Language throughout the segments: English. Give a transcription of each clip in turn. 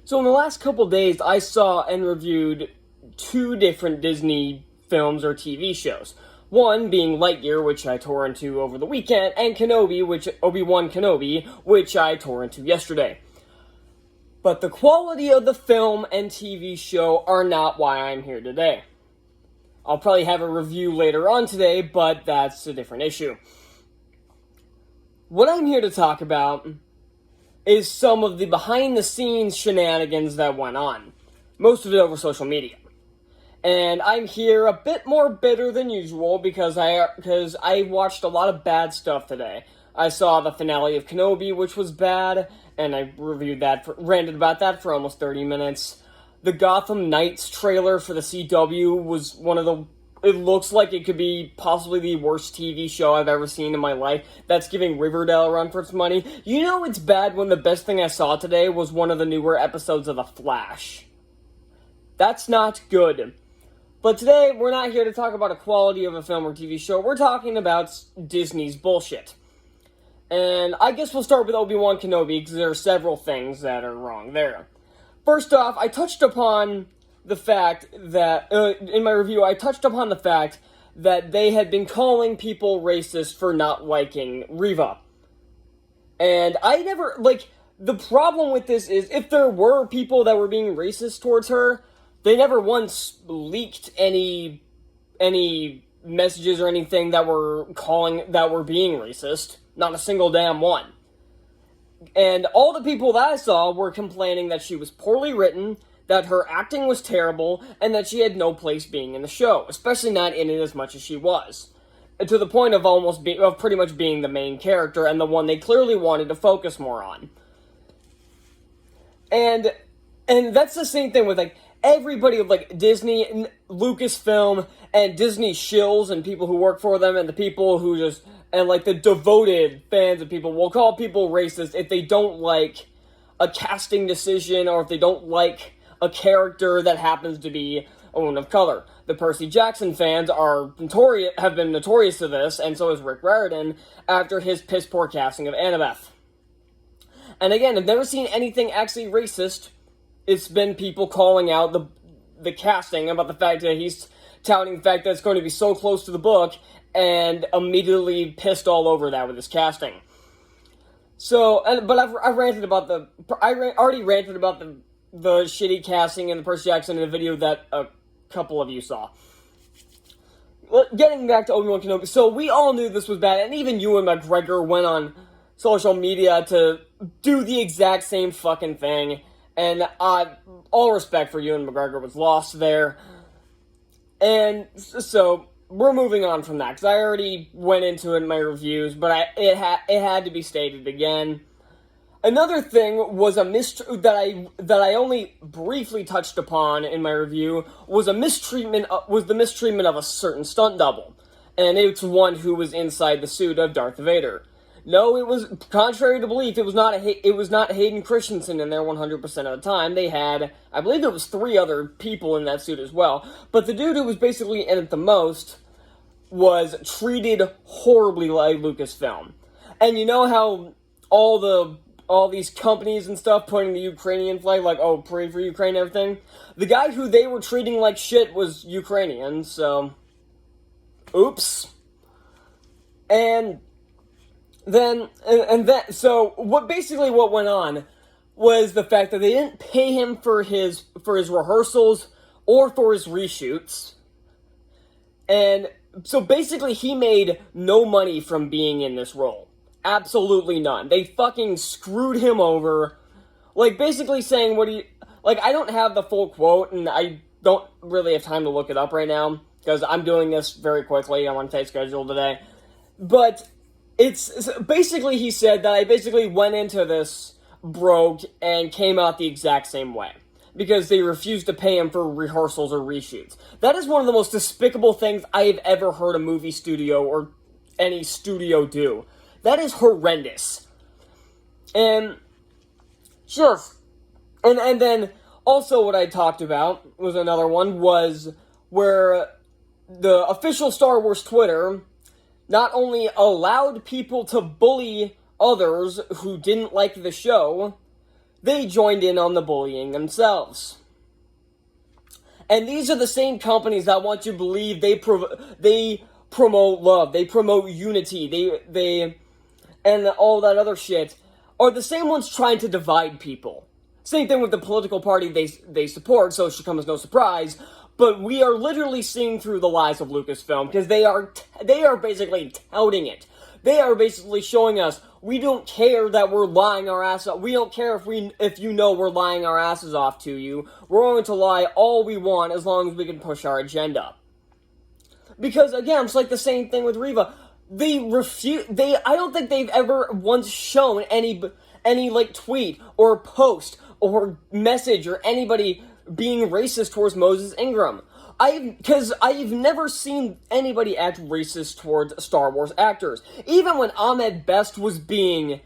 So in the last couple days, I saw and reviewed two different Disney films or TV shows. One being Lightyear, which I tore into over the weekend, and Obi-Wan Kenobi, which I tore into yesterday. But the quality of the film and TV show are not why I'm here today. I'll probably have a review later on today, but that's a different issue. What I'm here to talk about is some of the behind-the-scenes shenanigans that went on. Most of it over social media. And I'm here a bit more bitter than usual because I watched a lot of bad stuff today. I saw the finale of Kenobi, which was bad, and I ranted about that for almost 30 minutes. The Gotham Knights trailer for the CW was it looks like it could be possibly the worst TV show I've ever seen in my life. That's giving Riverdale a run for its money. You know it's bad when the best thing I saw today was one of the newer episodes of The Flash. That's not good. But today, we're not here to talk about a quality of a film or TV show. We're talking about Disney's bullshit. And I guess we'll start with Obi-Wan Kenobi, because there are several things that are wrong there. First off, I touched upon the fact that, in my review, that they had been calling people racist for not liking Reva. And I never, the problem with this is, if there were people that were being racist towards her, they never once leaked any messages or anything that were being racist. Not a single damn one. And all the people that I saw were complaining that she was poorly written, that her acting was terrible, and that she had no place being in the show, especially not in it as much as she was. To the point of pretty much being the main character, and the one they clearly wanted to focus more on. And that's the same thing with, everybody, Disney, Lucasfilm, and Disney shills, and people who work for them, and the people who the devoted fans of people will call people racist if they don't like a casting decision, or if they don't like a character that happens to be a woman of color. The Percy Jackson fans have been notorious to this, and so is Rick Riordan, after his piss-poor casting of Annabeth. And again, I've never seen anything actually racist. It's been people calling out the casting, about the fact that he's touting the fact that it's going to be so close to the book, and immediately pissed all over that with his casting. So, but I already ranted about the shitty casting and the Percy Jackson in the video that a couple of you saw. Getting back to Obi-Wan Kenobi, so we all knew this was bad, and even Ewan McGregor went on social media to do the exact same fucking thing, and all respect for Ewan McGregor was lost there. And so we're moving on from that, because I already went into it in my reviews, but it had to be stated again. Another thing was that I only briefly touched upon in my review was the mistreatment of a certain stunt double, and it's one who was inside the suit of Darth Vader. No, it was, contrary to belief, it was not Hayden Christensen in there 100% of the time. They had, I believe there was 3 other people in that suit as well, but the dude who was basically in it the most was treated horribly like Lucasfilm. And you know how all these companies and stuff putting the Ukrainian flag, pray for Ukraine and everything? The guy who they were treating like shit was Ukrainian, so oops. So what went on was the fact that they didn't pay him for his rehearsals or for his reshoots. And so basically he made no money from being in this role. Absolutely none. They fucking screwed him over. Basically saying I don't have the full quote, and I don't really have time to look it up right now, because I'm doing this very quickly. I'm on a tight schedule today. But it's basically, he said that I basically went into this broke and came out the exact same way, because they refused to pay him for rehearsals or reshoots. That is one of the most despicable things I have ever heard a movie studio or any studio do. That is horrendous. And then also what I talked about was another one, was where the official Star Wars Twitter not only allowed people to bully others who didn't like the show, they joined in on the bullying themselves. And these are the same companies that want you to believe they promote love, they promote unity, they and all that other shit, are the same ones trying to divide people. Same thing with the political party they support, so it should come as no surprise. But we are literally seeing through the lies of Lucasfilm, because they are basically touting it. They are basically showing us, we don't care that we're lying our ass off. We don't care if you know we're lying our asses off to you. We're going to lie all we want as long as we can push our agenda. Because again, it's like the same thing with Reva. I don't think they've ever once shown any like tweet or post or message or anybody being racist towards Moses Ingram. Because I've never seen anybody act racist towards Star Wars actors. Even when Ahmed Best was being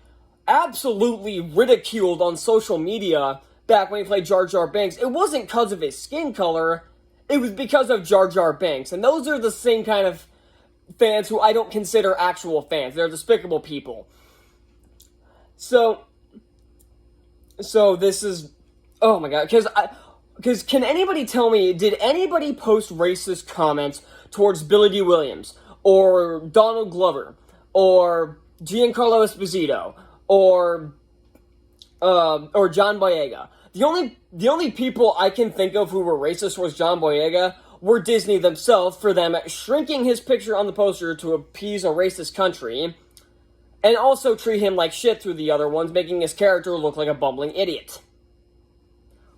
absolutely ridiculed on social media back when he played Jar Jar Binks, it wasn't because of his skin color, it was because of Jar Jar Binks. And those are the same kind of fans who I don't consider actual fans. They're despicable people. So this is, oh my god, because can anybody tell me, did anybody post racist comments towards Billy D. Williams, or Donald Glover, or Giancarlo Esposito, or John Boyega? The only people I can think of who were racist towards John Boyega were Disney themselves, for them shrinking his picture on the poster to appease a racist country, and also treat him like shit through the other ones, making his character look like a bumbling idiot.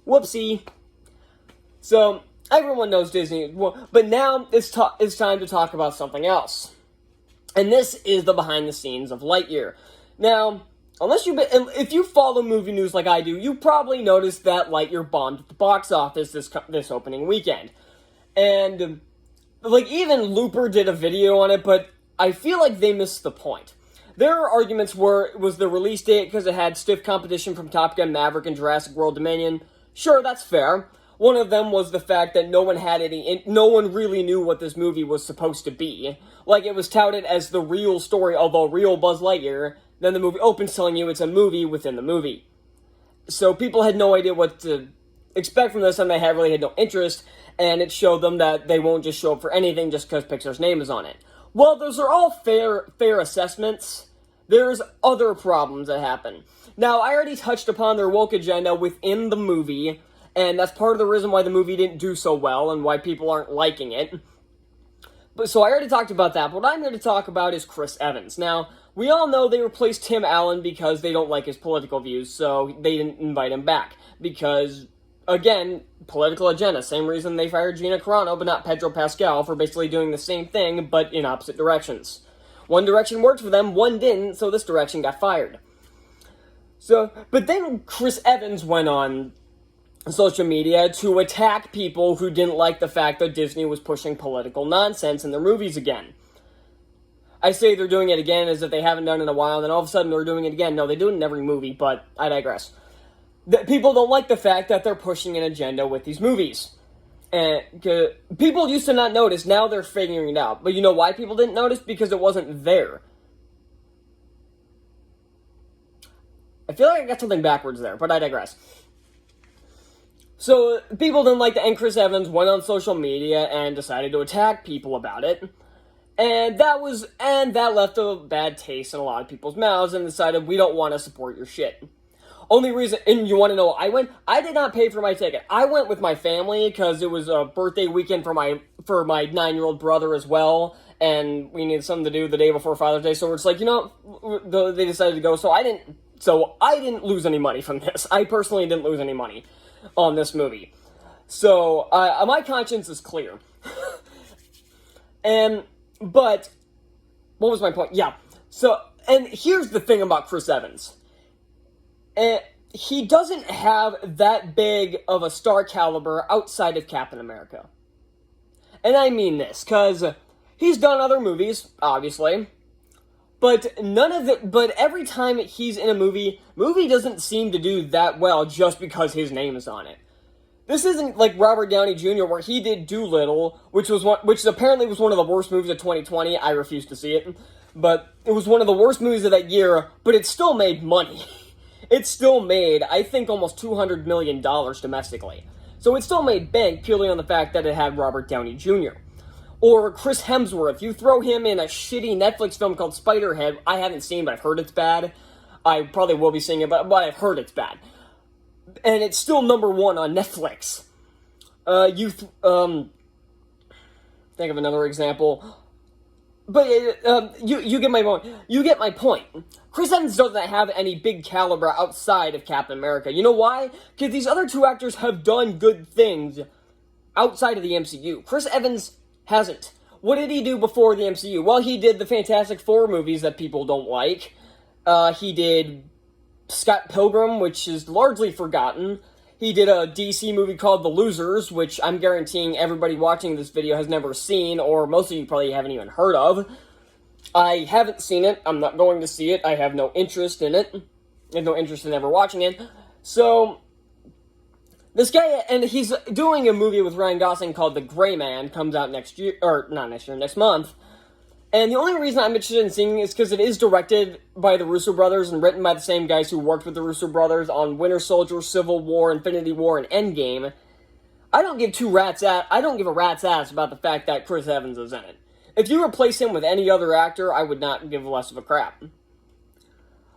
Whoopsie. So, everyone knows Disney, but now it's time to talk about something else. And this is the behind the scenes of Lightyear. Now, if you follow movie news like I do, you probably noticed that Lightyear bombed at the box office this opening weekend. And, like, even Looper did a video on it, but I feel like they missed the point. There are arguments where it was the release date because it had stiff competition from Top Gun Maverick and Jurassic World Dominion. Sure, that's fair. One of them was the fact that no one really knew what this movie was supposed to be. Like, it was touted as the real story of a real Buzz Lightyear, then the movie opens telling you it's a movie within the movie. So people had no idea what to expect from this, and they really had no interest, and it showed them that they won't just show up for anything just because Pixar's name is on it. Well, those are all fair assessments. There's other problems that happen. Now, I already touched upon their woke agenda within the movie, and that's part of the reason why the movie didn't do so well and why people aren't liking it. So I already talked about that, but what I'm going to talk about is Chris Evans. Now, we all know they replaced Tim Allen because they don't like his political views, so they didn't invite him back. Because, again, political agenda. Same reason they fired Gina Carano, but not Pedro Pascal, for basically doing the same thing, but in opposite directions. One direction worked for them, one didn't, so this direction got fired. But then Chris Evans went on social media to attack people who didn't like the fact that Disney was pushing political nonsense in their movies again. I say they're doing it again as if they haven't done it in a while, and then all of a sudden they're doing it again. No, they do it in every movie, but I digress. People don't like the fact that they're pushing an agenda with these movies. And people used to not notice, now they're figuring it out. But you know why people didn't notice? Because it wasn't there. I feel like I got something backwards there, but I digress. So, people didn't like that, and Chris Evans went on social media and decided to attack people about it. And that left a bad taste in a lot of people's mouths, and decided, we don't want to support your shit. Only reason, and you want to know, I did not pay for my ticket. I went with my family, because it was a birthday weekend for my 9-year-old brother as well, and we needed something to do the day before Father's Day, so it's like, they decided to go, so I didn't lose any money from this. I personally didn't lose any money on this movie. So, my conscience is clear. But, what was my point? Yeah. So, and here's the thing about Chris Evans. He doesn't have that big of a star caliber outside of Captain America. And I mean this, because he's done other movies, obviously. But every time he's in a movie doesn't seem to do that well just because his name is on it. This isn't like Robert Downey Jr., where he did Doolittle, which apparently was one of the worst movies of 2020. I refuse to see it. But it was one of the worst movies of that year, but it still made money. it still made, I think, almost $200 million domestically. So it still made bank purely on the fact that it had Robert Downey Jr. Or Chris Hemsworth. You throw him in a shitty Netflix film called Spiderhead. I haven't seen, but I've heard it's bad. I probably will be seeing it, but I've heard it's bad. And it's still #1 on Netflix. Think of another example. But you get my point. You get my point. Chris Evans doesn't have any big caliber outside of Captain America. You know why? Because these other two actors have done good things outside of the MCU. Chris Evans hasn't. What did he do before the MCU? Well, he did the Fantastic Four movies that people don't like. He did Scott Pilgrim, which is largely forgotten. He did a DC movie called The Losers, which I'm guaranteeing everybody watching this video has never seen, or most of you probably haven't even heard of. I haven't seen it. I'm not going to see it. I have no interest in it. I have no interest in ever watching it. So, this guy, and he's doing a movie with Ryan Gosling called The Gray Man, comes out next year, or not next year, next month. And the only reason I'm interested in seeing it is because it is directed by the Russo brothers and written by the same guys who worked with the Russo brothers on Winter Soldier, Civil War, Infinity War, and Endgame. I don't give a rat's ass about the fact that Chris Evans is in it. If you replace him with any other actor, I would not give less of a crap.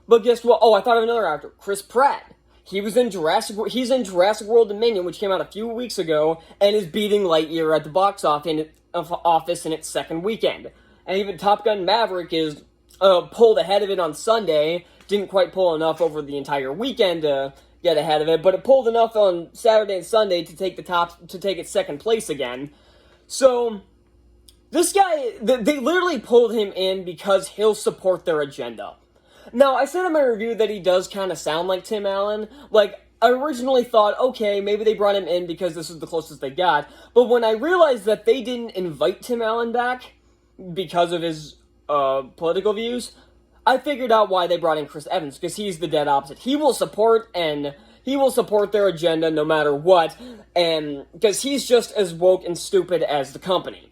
But guess what? Oh, I thought of another actor, Chris Pratt. He's in Jurassic World Dominion, which came out a few weeks ago, and is beating Lightyear at the box office in its second weekend. And even Top Gun Maverick is pulled ahead of it on Sunday. Didn't quite pull enough over the entire weekend to get ahead of it, but it pulled enough on Saturday and Sunday to take its second place again. So this guy, they literally pulled him in because he'll support their agenda. Now, I said in my review that he does kind of sound like Tim Allen. Like, I originally thought, okay, maybe they brought him in because this is the closest they got. But when I realized that they didn't invite Tim Allen back because of his political views, I figured out why they brought in Chris Evans, because he's the dead opposite. He will support their agenda no matter what, and because he's just as woke and stupid as the company.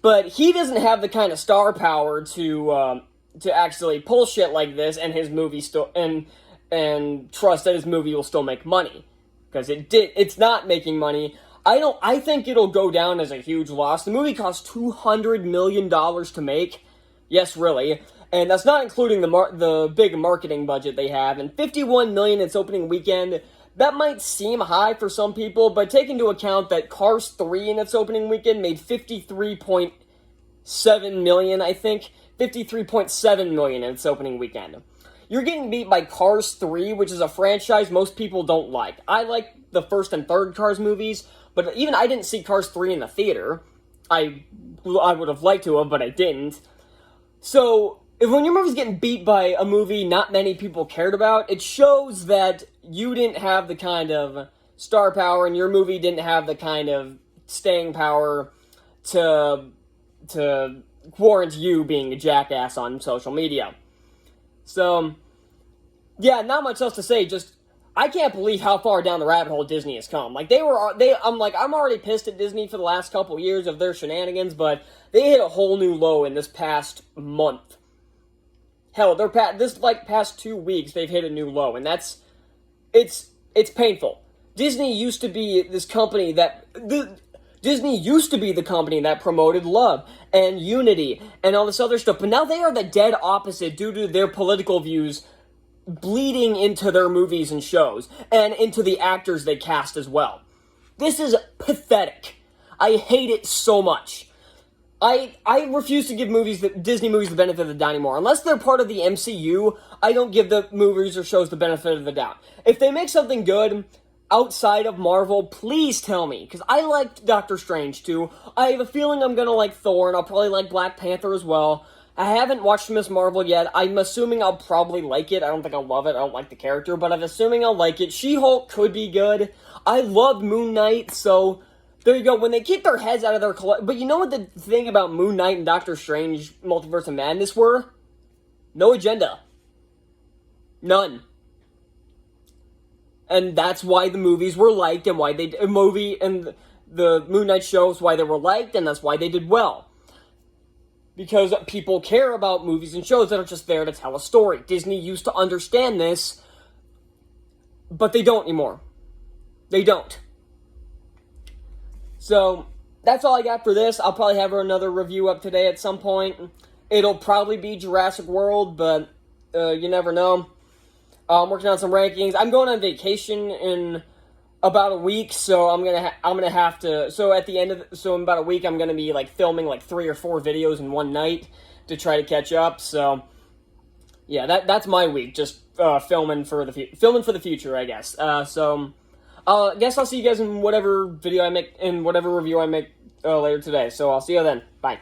But he doesn't have the kind of star power to actually pull shit like this and his movie still and trust that his movie will still make money, because it's not making money. I think it'll go down as a huge loss. The movie cost $200 million to make. Yes, really. And that's not including the big marketing budget they have. And $51 million its opening weekend. That might seem high for some people, but take into account that Cars 3 in its opening weekend made $53.7 million, I think. $53.7 million in its opening weekend. You're getting beat by Cars 3, which is a franchise most people don't like. I like the first and third Cars movies, but even I didn't see Cars 3 in the theater. I would have liked to have, but I didn't. So, when your movie's getting beat by a movie not many people cared about, it shows that you didn't have the kind of star power, and your movie didn't have the kind of staying power to warrant you being a jackass on social media. So, yeah, not much else to say, just I can't believe how far down the rabbit hole Disney has come. Like, I'm already pissed at Disney for the last couple years of their shenanigans, but they hit a whole new low in this past month. Hell, past 2 weeks, they've hit a new low, and it's painful. Disney used to be the company that promoted love and unity and all this other stuff, but now they are the dead opposite due to their political views bleeding into their movies and shows, and into the actors they cast as well. This is pathetic. I hate it so much. I refuse to give Disney movies the benefit of the doubt anymore. Unless they're part of the MCU, I don't give the movies or shows the benefit of the doubt. If they make something good outside of Marvel, please tell me, because I liked Doctor Strange too. I have a feeling I'm gonna like Thor, and I'll probably like Black Panther as well. I haven't watched Miss Marvel yet. I'm assuming I'll probably like it. I don't think I'll love it. I don't like the character, but I'm assuming I'll like it. She-Hulk could be good. I loved Moon Knight, so there you go. When they keep their heads out of their... But you know what the thing about Moon Knight and Doctor Strange Multiverse of Madness were? No agenda. None. And that's why the movies were liked, and why the Moon Knight shows why they were liked, and that's why they did well. Because people care about movies and shows that are just there to tell a story. Disney used to understand this but they don't anymore. They don't. So, that's all I got for this. I'll probably have another review up today at some point. It'll probably be Jurassic World, but you never know. I'm working on some rankings. I'm going on vacation in about a week, so I'm gonna have to. So at the end of in about a week, I'm gonna be like filming like 3 or 4 videos in one night to try to catch up. So yeah, that's my week, just filming for the future, I guess. So I guess I'll see you guys in whatever video I make, in whatever review I make later today. So I'll see you then. Bye.